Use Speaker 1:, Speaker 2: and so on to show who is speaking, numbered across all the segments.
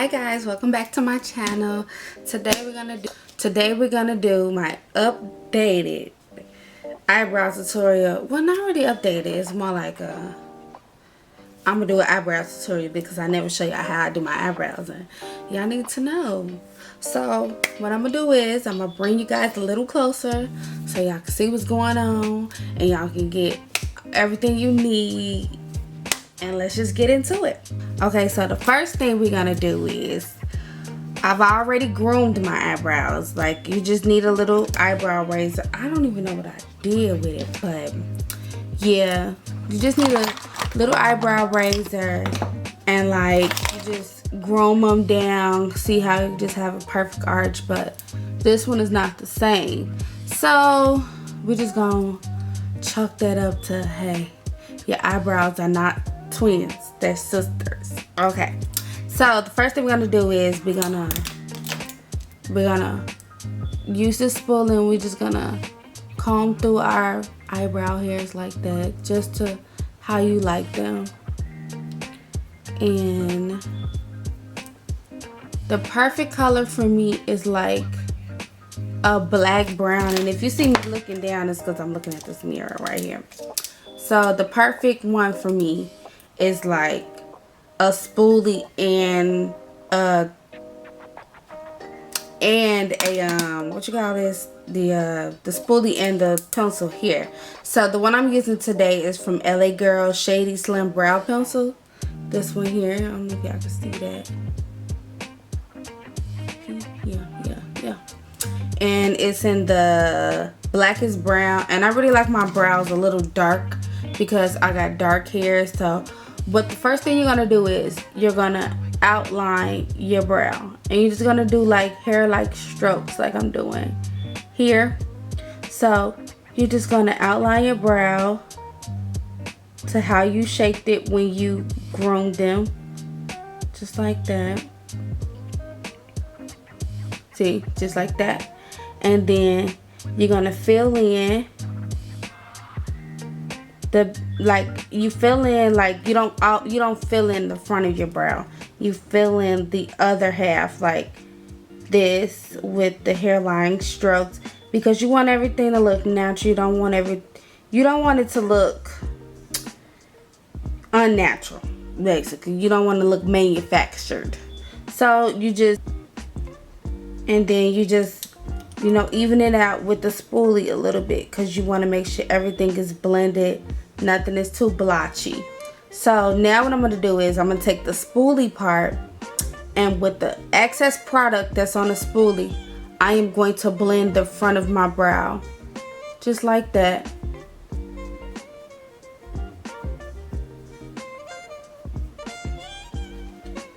Speaker 1: Hi guys, welcome back to my channel. Today we're gonna do my updated eyebrow tutorial. Well, not really updated, it's more like I'm gonna do an eyebrow tutorial because I never show y'all how I do my eyebrows and y'all need to know. So what I'm gonna do is I'm gonna bring you guys a little closer so y'all can see what's going on and y'all can get everything you need. And let's just get into it. Okay, so the first thing we're gonna do is I've already groomed my eyebrows. Like, you just need a little eyebrow razor. I don't even know what I did with it, but yeah, you just need a little eyebrow razor and like you just groom them down. See how you just have a perfect arch, but this one is not the same. So we're just gonna chalk that up to, hey, your eyebrows are not twins, they're sisters. Okay, so the first thing we're gonna do is we're gonna use this spool and we're just gonna comb through our eyebrow hairs like that, just to how you like them. And the perfect color for me is like a black brown, and if you see me looking down, it's because I'm looking at this mirror right here. So the perfect one for me is like a spoolie and a what you call this, the spoolie and the pencil here. So the one I'm using today is from LA Girl Shady Slim Brow Pencil. This one here, I don't know if y'all can see that. Yeah. And it's in the blackest brown, and I really like my brows a little dark because I got dark hair. So but the first thing you're gonna do is you're gonna outline your brow, and you're just gonna do like hair like strokes like I'm doing here. So you're just gonna outline your brow to how you shaped it when you groomed them, just like that. See, just like that. And then you're gonna fill in you fill in like you don't fill in the front of your brow. You fill in the other half like this with the hairline strokes, because you want everything to look natural. You don't want it to look unnatural, basically. You don't want to look manufactured. So you just, and then you just, even it out with the spoolie a little bit, because you want to make sure everything is blended, nothing is too blotchy. So now what I'm going to do is I'm going to take the spoolie part, and with the excess product that's on the spoolie, I am going to blend the front of my brow just like that.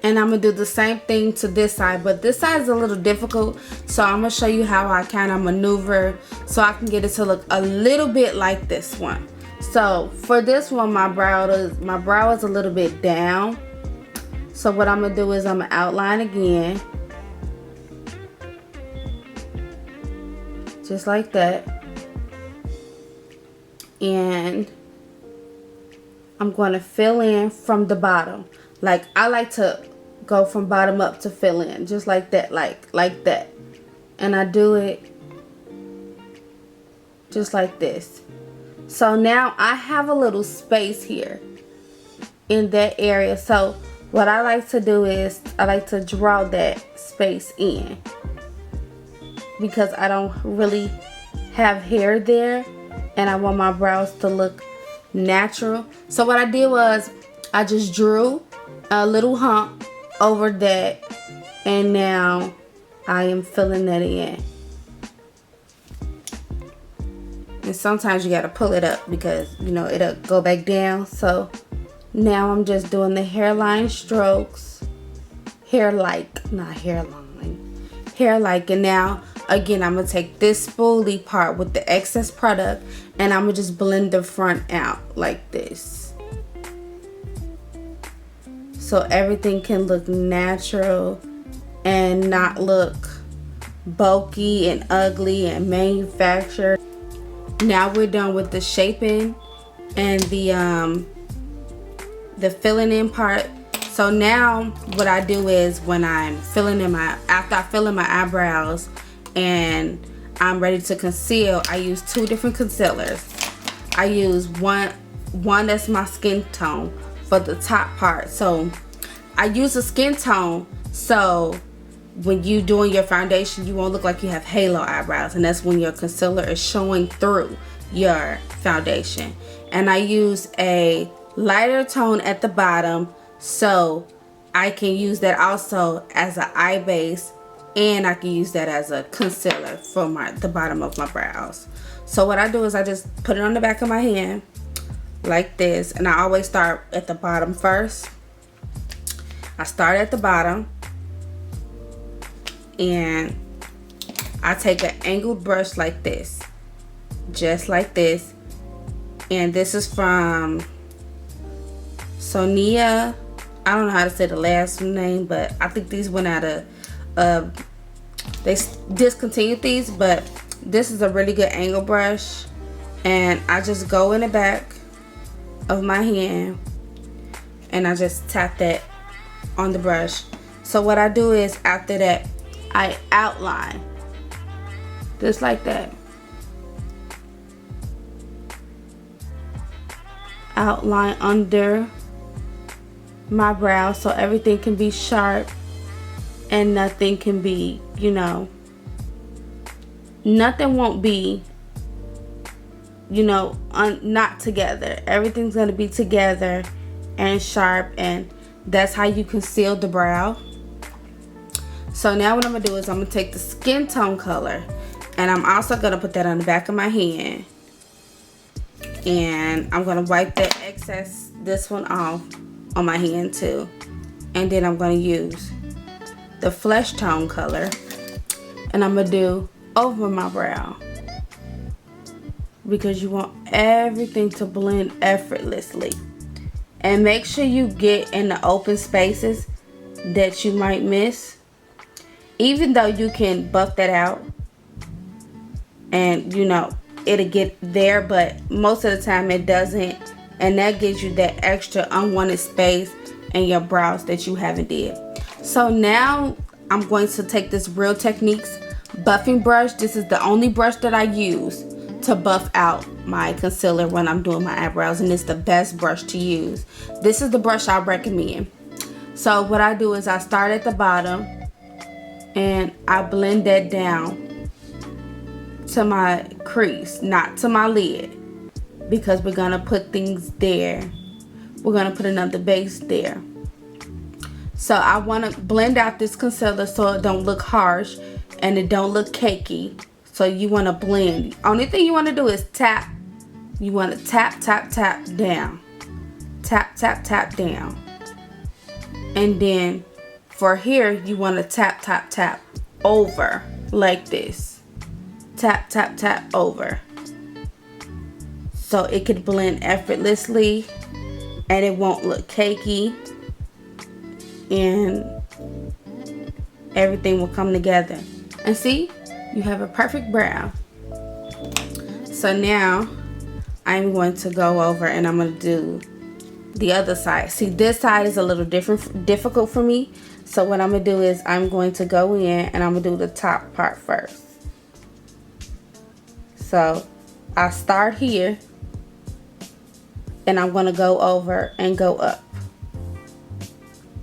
Speaker 1: And I'm going to do the same thing to this side, but this side is a little difficult, so I'm going to show you how I kind of maneuver so I can get it to look a little bit like this one. So for this one, my brow is a little bit down. So what I'm going to do is I'm going to outline again. Just like that. And I'm going to fill in from the bottom. Like, I like to go from bottom up to fill in, just like that, like that. And I do it just like this. So now I have a little space here in that area. So what I like to do is I like to draw that space in, because I don't really have hair there and I want my brows to look natural. So what I did was I just drew a little hump over that, and now I am filling that in. And sometimes you gotta pull it up because it'll go back down. So now I'm just doing the hairline strokes, hair-like, not hairline, hair-like. And now again, I'm gonna take this spoolie part with the excess product and I'm gonna just blend the front out like this, so everything can look natural and not look bulky and ugly and manufactured. Now we're done with the shaping and the filling in part. So now what I do is when I'm after I fill in my eyebrows and I'm ready to conceal, I use two different concealers. I use one that's my skin tone for the top part. So I use a skin tone so when you doing your foundation, you won't look like you have halo eyebrows, and that's when your concealer is showing through your foundation. And I use a lighter tone at the bottom so I can use that also as an eye base, and I can use that as a concealer for the bottom of my brows. So what I do is I just put it on the back of my hand like this, and I always start at the bottom first. I start at the bottom and I take an angled brush like this, just like this, and this is from Sonia. I don't know how to say the last name, but I think these went out of they discontinued these, but this is a really good angle brush, and I just go in the back of my hand and I just tap that on the brush. So what I do is after that I outline just like that. Outline under my brow so everything can be sharp and nothing can be, you know, nothing won't be, you know, not together. Everything's gonna be together and sharp, and that's how you conceal the brow. So now what I'm gonna do is I'm gonna take the skin tone color, and I'm also gonna put that on the back of my hand, and I'm gonna wipe that excess, this one off on my hand too, and then I'm gonna use the flesh tone color and I'm gonna do over my brow, because you want everything to blend effortlessly. And make sure you get in the open spaces that you might miss, even though you can buff that out and, you know, it'll get there, but most of the time it doesn't, and that gives you that extra unwanted space in your brows that you haven't did. So now I'm going to take this Real Techniques buffing brush. This is the only brush that I use to buff out my concealer when I'm doing my eyebrows, and it's the best brush to use. This is the brush I recommend. So what I do is I start at the bottom and I blend that down to my crease, not to my lid, because we're gonna put things there. We're gonna put another base there. So I want to blend out this concealer so it don't look harsh and it don't look cakey. So you want to blend. Only thing you want to do is tap. You want to tap, tap, tap down. Tap, tap, tap down. And then for here, you want to tap, tap, tap over like this. Tap, tap, tap over. So it can blend effortlessly and it won't look cakey, and everything will come together. And see, you have a perfect brow. So now I'm going to go over and I'm going to do the other side. See, this side is a little difficult for me. So what I'm going to do is I'm going to go in and I'm going to do the top part first. So I start here and I'm going to go over and go up.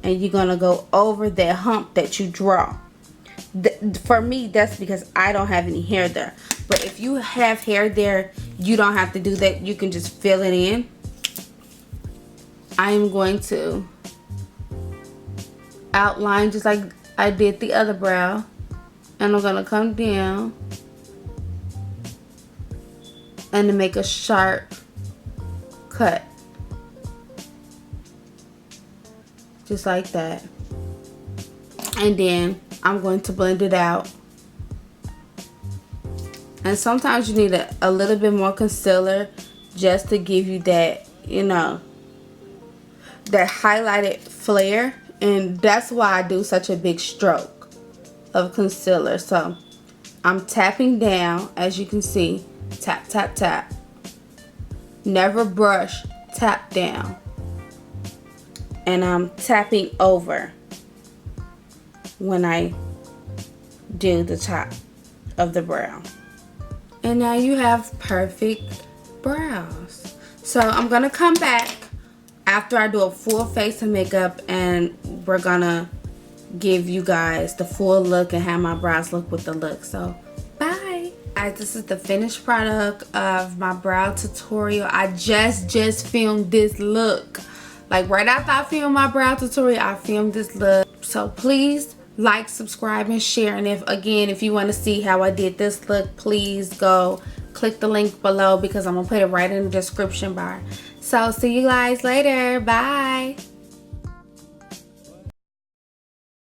Speaker 1: And you're going to go over that hump that you draw. For me, that's because I don't have any hair there. But if you have hair there, you don't have to do that. You can just fill it in. I am going to outline just like I did the other brow. And I'm going to come down and to make a sharp cut. Just like that. And then I'm going to blend it out. And sometimes you need a little bit more concealer just to give you that, you know, that highlighted flare. And that's why I do such a big stroke of concealer. So I'm tapping down, as you can see. Tap, tap, tap. Never brush, tap down. and I'm tapping over when I do the top of the brow. And now you have perfect brows. So I'm gonna come back after I do a full face of makeup, and we're gonna give you guys the full look and how my brows look with the look. So bye guys, this is the finished product of my brow tutorial. I just filmed this look. Like right after I filmed my brow tutorial, I filmed this look. So please like, subscribe, and share. And if you want to see how I did this look, please go click the link below, because I'm gonna put it right in the description bar. So see you guys later. Bye.